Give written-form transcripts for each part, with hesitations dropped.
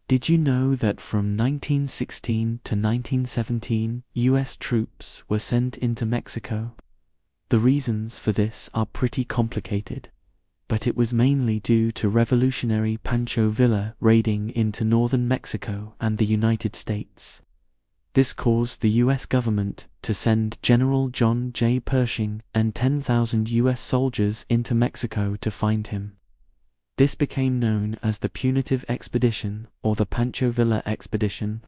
Did you know that from 1916 to 1917, US troops were sent into Mexico? The reasons for this are pretty complicated, but it was mainly due to revolutionary Pancho Villa raiding into northern Mexico and the United States. This caused the US government to send General John J. Pershing and 10,000 US soldiers into Mexico to find him. This became known as the Punitive Expedition or the Pancho Villa Expedition.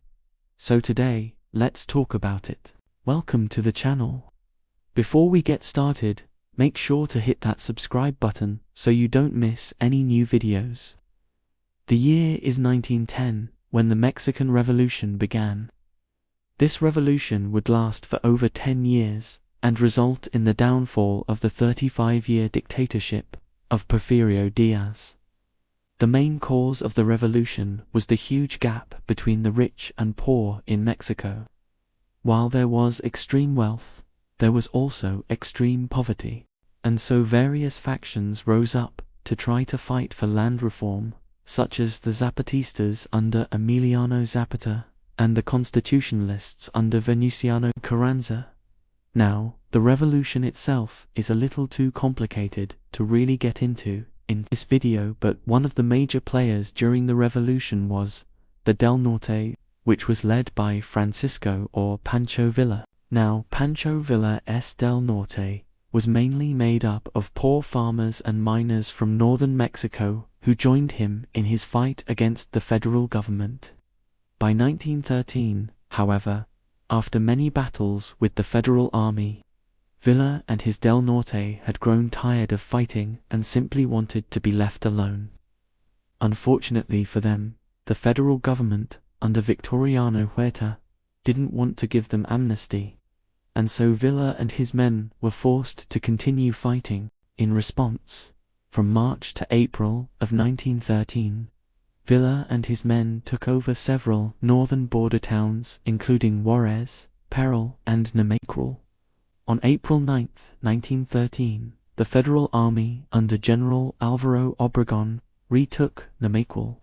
So today, let's talk about it. Welcome to the channel. Before we get started, make sure to hit that subscribe button so you don't miss any new videos. The year is 1910, when the Mexican Revolution began. This revolution would last for over 10 years and result in the downfall of the 35-year dictatorship of Porfirio Diaz. The main cause of the revolution was the huge gap between the rich and poor in Mexico. While there was extreme wealth, there was also extreme poverty, and so various factions rose up to try to fight for land reform, such as the Zapatistas under Emiliano Zapata and the Constitutionalists under Venustiano Carranza. Now, the revolution itself is a little too complicated to really get into in this video, but one of the major players during the revolution was the Del Norte, which was led by Francisco or Pancho Villa. Now, Pancho Villa's Del Norte was mainly made up of poor farmers and miners from northern Mexico who joined him in his fight against the federal government. By 1913, however, after many battles with the federal army, Villa and his Del Norte had grown tired of fighting and simply wanted to be left alone. Unfortunately for them, the federal government, under Victoriano Huerta, didn't want to give them amnesty, and so Villa and his men were forced to continue fighting. In response, from March to April of 1913, Villa and his men took over several northern border towns including Juarez, Perel, and Namaycuel. On April 9, 1913, the Federal Army under General Alvaro Obregón retook Namaycuel.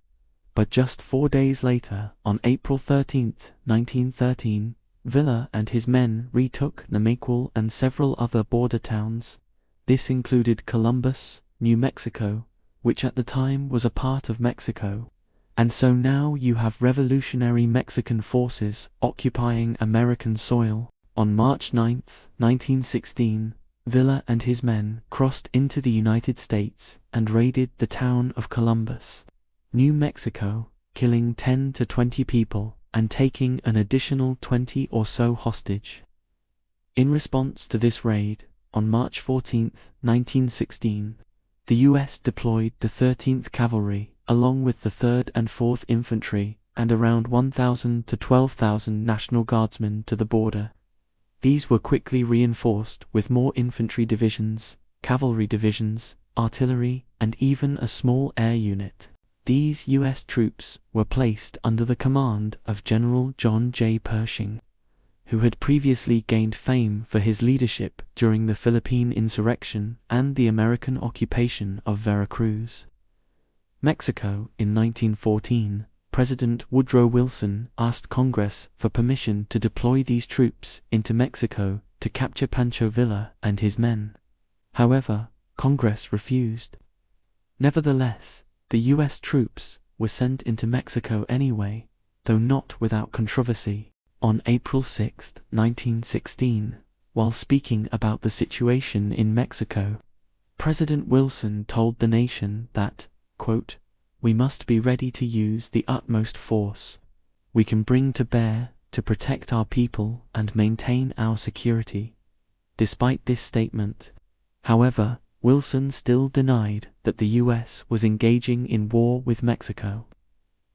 But just 4 days later, on April 13, 1913, Villa and his men retook Namaycuel and several other border towns. This included Columbus, New Mexico, which at the time was a part of Mexico. And so now you have revolutionary Mexican forces occupying American soil. On March 9, 1916, Villa and his men crossed into the United States and raided the town of Columbus, New Mexico, killing 10 to 20 people and taking an additional 20 or so hostage. In response to this raid, on March 14, 1916, the U.S. deployed the 13th Cavalry along with the 3rd and 4th Infantry and around 1,000 to 12,000 National Guardsmen to the border. These were quickly reinforced with more infantry divisions, cavalry divisions, artillery, and even a small air unit. These U.S. troops were placed under the command of General John J. Pershing, who had previously gained fame for his leadership during the Philippine insurrection and the American occupation of Veracruz. Mexico, in 1914, President Woodrow Wilson asked Congress for permission to deploy these troops into Mexico to capture Pancho Villa and his men. However, Congress refused. Nevertheless, the U.S. troops were sent into Mexico anyway, though not without controversy. On April 6, 1916, while speaking about the situation in Mexico, President Wilson told the nation that, quote, "We must be ready to use the utmost force we can bring to bear to protect our people and maintain our security." Despite this statement, however, Wilson still denied that the U.S. was engaging in war with Mexico.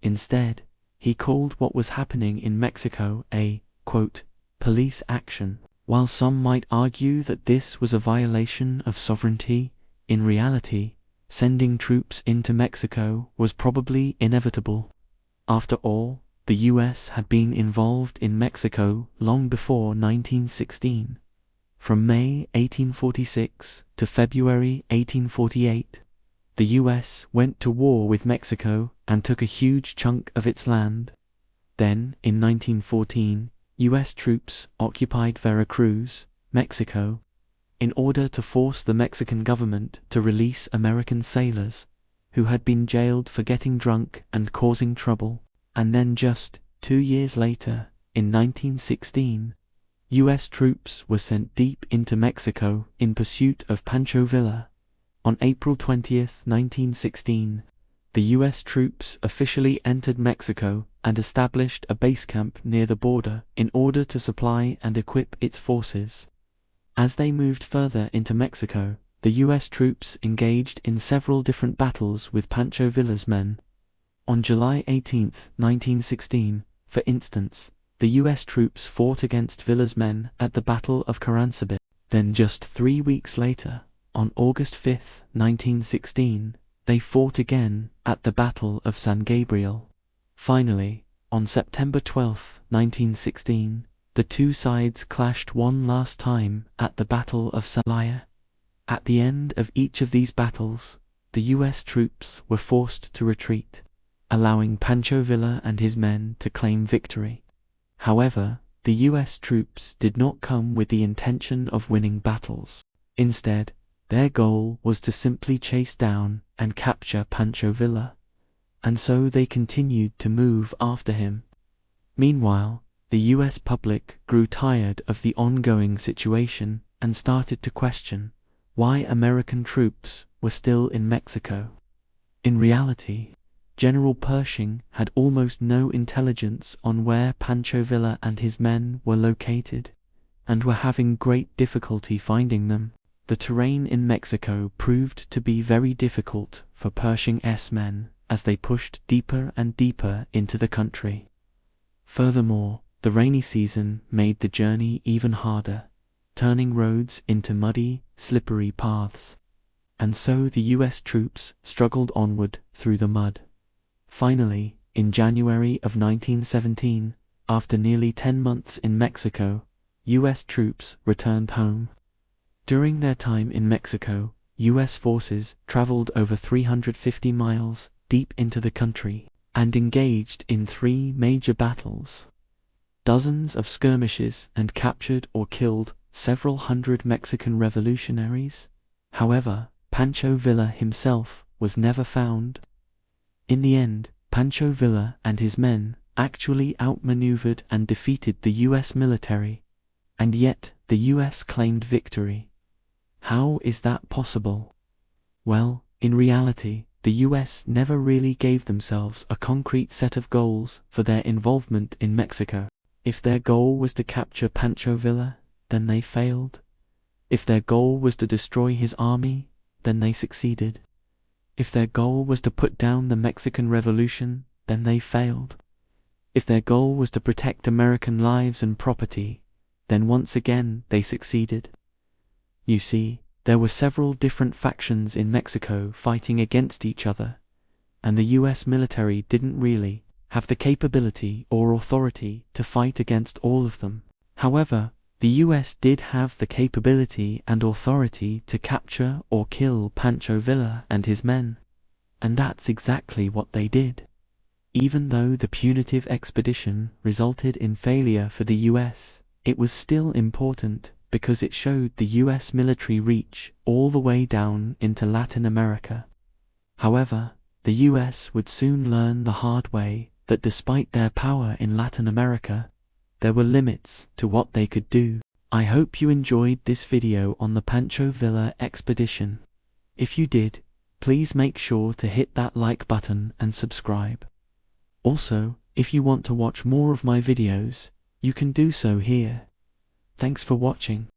Instead, he called what was happening in Mexico a, quote, "police action." While some might argue that this was a violation of sovereignty, in reality, sending troops into Mexico was probably inevitable. After all, the U.S. had been involved in Mexico long before 1916. From May 1846 to February 1848, the U.S. went to war with Mexico and took a huge chunk of its land. Then, in 1914, U.S. troops occupied Veracruz, Mexico, in order to force the Mexican government to release American sailors who had been jailed for getting drunk and causing trouble. And then just 2 years later, in 1916, U.S. troops were sent deep into Mexico in pursuit of Pancho Villa. On April 20, 1916, the U.S. troops officially entered Mexico and established a base camp near the border in order to supply and equip its forces. As they moved further into Mexico, the U.S. troops engaged in several different battles with Pancho Villa's men. On July 18, 1916, for instance, the U.S. troops fought against Villa's men at the Battle of Caransabit. Then just 3 weeks later, on August 5, 1916, they fought again at the Battle of San Gabriel. Finally, on September 12, 1916, the two sides clashed one last time at the Battle of Salaya. At the end of each of these battles, the U.S. troops were forced to retreat, allowing Pancho Villa and his men to claim victory. However, the U.S. troops did not come with the intention of winning battles. Instead, their goal was to simply chase down and capture Pancho Villa, and so they continued to move after him. Meanwhile, the U.S. public grew tired of the ongoing situation and started to question why American troops were still in Mexico. In reality, General Pershing had almost no intelligence on where Pancho Villa and his men were located, and were having great difficulty finding them. The terrain in Mexico proved to be very difficult for Pershing's men as they pushed deeper and deeper into the country. Furthermore, the rainy season made the journey even harder, turning roads into muddy, slippery paths. And so the U.S. troops struggled onward through the mud. Finally, in January of 1917, after nearly 10 months in Mexico, U.S. troops returned home. During their time in Mexico, U.S. forces traveled over 350 miles deep into the country and engaged in 3 major battles. Dozens of skirmishes and captured or killed several hundred Mexican revolutionaries. However, Pancho Villa himself was never found. In the end, Pancho Villa and his men actually outmaneuvered and defeated the U.S. military, and yet the U.S. claimed victory. How is that possible? Well, in reality, the U.S. never really gave themselves a concrete set of goals for their involvement in Mexico. If their goal was to capture Pancho Villa, then they failed. If their goal was to destroy his army, then they succeeded. If their goal was to put down the Mexican Revolution, then they failed. If their goal was to protect American lives and property, then once again they succeeded. You see, there were several different factions in Mexico fighting against each other, and the U.S. military didn't really have the capability or authority to fight against all of them. However, the U.S. did have the capability and authority to capture or kill Pancho Villa and his men, and that's exactly what they did. Even though the punitive expedition resulted in failure for the U.S., it was still important because it showed the U.S. military reach all the way down into Latin America. However, the U.S. would soon learn the hard way that despite their power in Latin America, there were limits to what they could do. I hope you enjoyed this video on the Pancho Villa Expedition. If you did, please make sure to hit that like button and subscribe. Also, if you want to watch more of my videos, you can do so here. Thanks for watching.